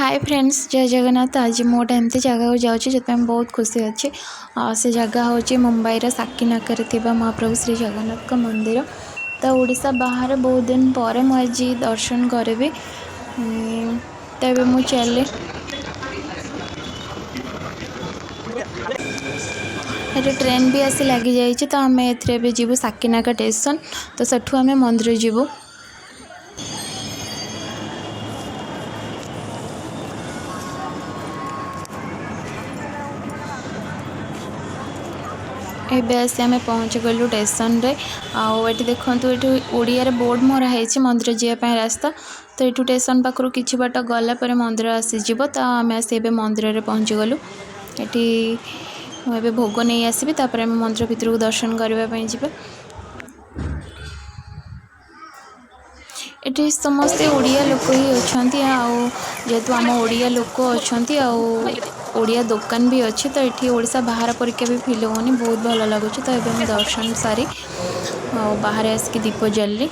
Hi friends, जय जगन्नाथ। आज मो टाइम जगह को जाऊँगी जो बहुत खुशी अच्छे। से जगह हूँ मुंबई साकिनाका महाप्रभु श्री जगन्नाथ का मंदिर। तो ओडिशा बाहर बहुत दिन पर मुझे दर्शन करी। तबे मु चले ये ट्रेन भी आसी लगी जाइए। तो आम ए जीवु साकिनाका स्टेशन। तो सेठू आम मंदिर जीवु। एबे आसी आम पहुँच गलु स्टेशन रे। आठ देखु ये ओडिया रे बोर्ड मराही मंदिर जावाई रास्ता। तो ये स्टेशन पाखु कि बाट गलापर मंदिर आसीज। तो आम आसी मंदिर में पहुँची गलु। ये भोग नहीं आसबि तापर आम मंदिर भितर को दर्शन करने जी। ये समस्ते ओडिया लोक ही अच्छा। जेहेतु आम ओडिया लोक अच्छा ओडिया दुकान भी अच्छी। तो ये ओडिशा बाहर परीक्षा भी फिल होनी बहुत भल लगुच। तो ये दर्शन सारी बाहर आसिक दीप जल्ली।